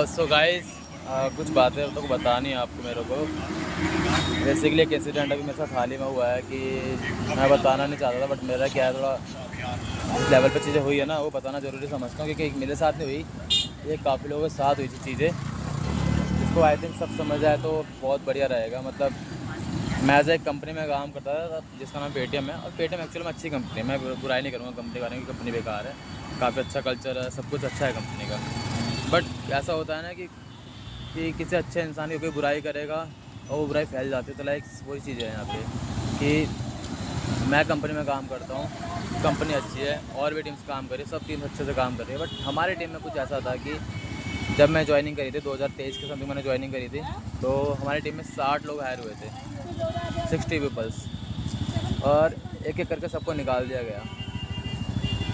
So guys कुछ बातें तो बतानी है आपको मेरे को। बेसिकली एक इंसिडेंट अभी मेरे साथ हाल ही में हुआ है कि मैं बताना नहीं चाहता था, बट मेरा क्या है, थोड़ा जिस लेवल पे चीज़ें हुई है ना वो बताना ज़रूरी समझता हूँ, क्योंकि मेरे साथ नहीं हुई, ये काफ़ी लोगों के साथ हुई थी चीज़ें, जिसको आई थिंक सब समझ आए तो बहुत बढ़िया रहेगा। मतलब मैं एज एक कंपनी में काम करता था जिसका नाम पेटीएम है, और पेटीएम एक्चुअल में अच्छी कंपनी है, मैं बुराई नहीं करूँगा कंपनी के बारे में कि कंपनी बेकार है। काफ़ी अच्छा कल्चर है, सब कुछ अच्छा है कंपनी का। बट ऐसा होता है ना कि किसी अच्छे इंसान की कोई बुराई करेगा और वो बुराई फैल जाती है, तो लाइक वही चीज़ है यहाँ पे कि मैं कंपनी में काम करता हूँ, कंपनी अच्छी है, और भी टीम्स काम कर रही है, सब टीम्स अच्छे से काम कर रही है। बट हमारी टीम में कुछ ऐसा था कि जब मैं ज्वाइनिंग करी थी 2023 के समथिंग मैंने ज्वाइनिंग करी थी, तो हमारी टीम में 60 लोग हायर हुए थे, 60 पीपल्स, और एक एक करके सबको निकाल दिया गया।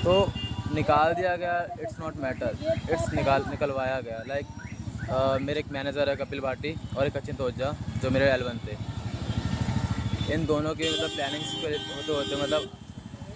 तो निकाल दिया गया, इट्स नॉट मैटर, इट्स निकलवाया गया। लाइक मेरे एक मैनेजर है कपिल भाटी, और एक अचिंत ओझा जो मेरे L1 थे। इन दोनों की मतलब प्लानिंग्स होते होते मतलब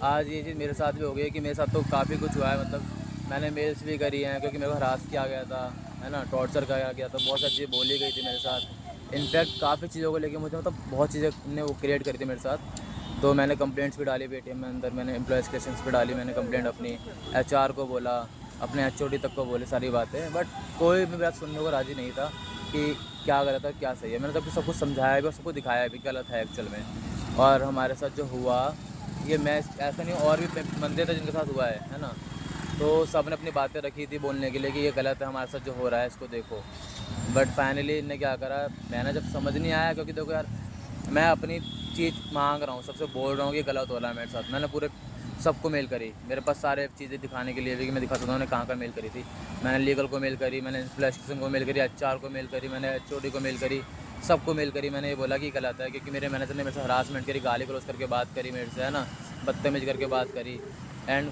आज ये चीज़ मेरे साथ भी हो गई है कि मेरे साथ तो काफ़ी कुछ हुआ है। मतलब मैंने मेल्स भी करी हैं क्योंकि मेरे को हरास किया गया था, है ना, टॉर्चर किया गया था, बहुत सारी चीज़ें बोली गई थी मेरे साथ। इनफैक्ट काफ़ी चीज़ों को लेके मुझे मतलब बहुत चीज़ें ने वो क्रिएट करी थी मेरे साथ। तो मैंने कंप्लेंट्स भी डाली पेटीएम में अंदर, मैंने एम्प्लॉय स्टेशंस पे डाली, मैंने कंप्लेंट अपनी HR को बोला, अपने HOD तक को बोले सारी बातें। बट कोई भी बात सुनने को राज़ी नहीं था कि क्या गलत है क्या सही है। मैंने तो सब कुछ समझाया भी और सबको दिखाया भी गलत है एक्चुअल में। और हमारे साथ जो हुआ, ये मैं ऐसा नहीं, और भी बंदे थे जिनके साथ हुआ है ना। तो सब ने अपनी बातें रखी थी बोलने के लिए कि ये गलत है हमारे साथ जो हो रहा है, इसको देखो। बट फाइनली इनने क्या करा, मैंने जब समझ नहीं आया, क्योंकि देखो यार मैं अपनी चीज़ मांग रहा हूँ, सबसे बोल रहा हूँ कि गलत हो रहा है मेरे साथ। मैंने पूरे सबको मेल करी, मेरे पास सारे चीज़ें दिखाने के लिए भी कि मैं दिखा सकता हूँ मैंने कहाँ मेल करी थी। मैंने लीगल को मेल करी, मैंने प्लेस्टेशन को मेल करी, HR को मेल करी, मैंने HOD को मेल करी, सबको मेल करी। मैंने ये बोला कि गलत है, क्योंकि मेरे मैनेजर ने मेरे से हरासमेंट करी, गाली गलौज करके बात करी मेरे से, है ना, बदतमीज करके बात करी। एंड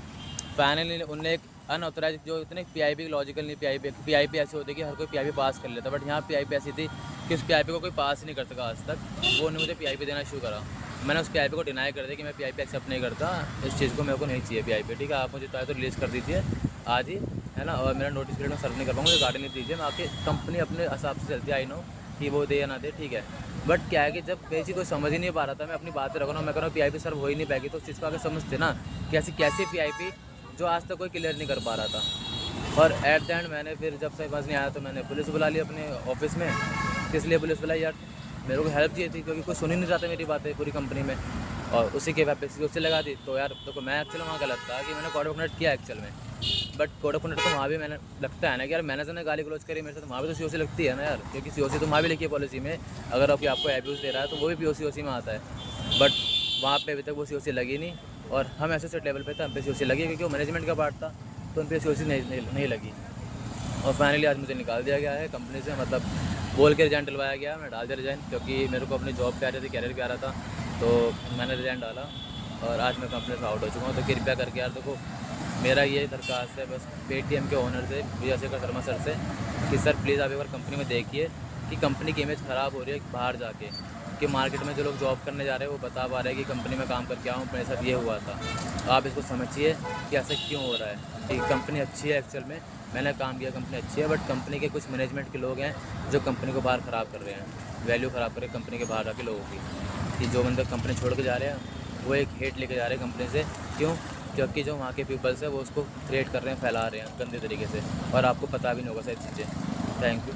फाइनली उनने एक अनऑथराइज, जो इतने PIP लॉजिकल नहीं, PIP ऐसे होती है कि हर कोई PIP पास कर लेता, बट यहाँ PIP ऐसी थी कि उस PIP को कोई पास ही नहीं कर सका आज तक। वो उन्होंने मुझे PIP देना शुरू करा। मैंने उस PIP को डिनाई कर दिया कि मैं PIP एक्सेप्ट नहीं करता, इस चीज़ को मेरे को नहीं चाहिए PIP, ठीक है, आप मुझे चाहे तो रिलीज़ कर दीजिए आज ही, है ना, और मेरा नोटिस पीरियड में सर्व नहीं कर पाऊँगा, मुझे गाड़ी नहीं दीजिए, मैं आके कंपनी अपने हिसाब से चलती है, आई नो कि वो दे या ना दे, ठीक है। बट क्या है कि जब बेसिक कोई समझ ही नहीं पा रहा था, मैं अपनी बातें रख रहा हूँ, मैं कह रहा हूँ PIP सर्व हो ही नहीं पाएगी, तो उस चीज़ को आगे समझते ना कि ऐसी कैसी PIP जो आज तक कोई क्लियर नहीं कर पा रहा था। और एट द एंड मैंने फिर जब से पास नहीं आया तो मैंने पुलिस बुला ली अपने ऑफिस में। किस लिए पुलिस बुलाई यार, मेरे को हेल्प चाहिए थी, क्योंकि कोई सुन ही नहीं रहा था मेरी बातें पूरी कंपनी में, और उसी के वैपेक्सी उससे लगा दी। तो यार देखो मैं एक्चुअल वहाँ गलत था कि मैंने कोड ऑफ कंडक्ट किया एक्चुअल में, बट कोड ऑफ कंडक्ट तो वहाँ भी मैंने लगता है ना कि यार मैनेजर ने गाली गलौज करी मेरे साथ, वहाँ भी तो COC लगती है ना यार, क्योंकि COC तो वहाँ भी लिखी है पॉलिसी में, अगर आपको एब्यूज़ दे रहा है तो वो भी POC में आता है। बट वहाँ पे अभी तक वो COC लगी नहीं, और हम एसोसिएट लेवल पे थे, हम पे COC लगी, क्योंकि वो मैनेजमेंट का पार्ट था, तो उन पे COC नहीं लगी। और फाइनली आज मुझे निकाल दिया गया है कंपनी से, मतलब बोल के रिज़ाइन डलवाया गया, मैं डाल दिया रिज़ाइन, क्योंकि मेरे को अपनी जॉब प्यारी थी, कैरियर प्यारा था, तो मैंने रिज़ाइन डाला और आज मैं कंपनी से आउट हो चुका हूँ। तो कृपया करके यार देखो, मेरा ये दरख्वास्त है बस पेटीएम के ओनर से, विजय शेखर शर्मा सर से, कि सर प्लीज़ आप एक बार कंपनी में देखिए कि कंपनी की इमेज ख़राब हो रही है बाहर जाके, कि मार्केट में जो लोग जॉब करने जा रहे हैं वो बता पा रहे हैं कि कंपनी में काम करके आऊँ, मेरे साथ ये हुआ था। तो आप इसको समझिए कि ऐसा क्यों हो रहा है, कि कंपनी अच्छी है एक्चुअल में, मैंने काम किया, कंपनी अच्छी है, बट कंपनी के कुछ मैनेजमेंट के लोग हैं जो कंपनी को बाहर ख़राब कर रहे हैं, वैल्यू ख़राब कर रहे हैं कंपनी के बाहर आके लोगों की, कि जो बंदे कंपनी छोड़ के जा रहे हैं वो एक हेट लेके जा रहे हैं कंपनी से। क्यों? क्योंकि जो वहाँ के पीपल्स है वो उसको क्रिएट कर रहे हैं, फैला रहे हैं गंदे तरीके से, और आपको पता भी नहीं होगा सारी चीज़ें। Thank you.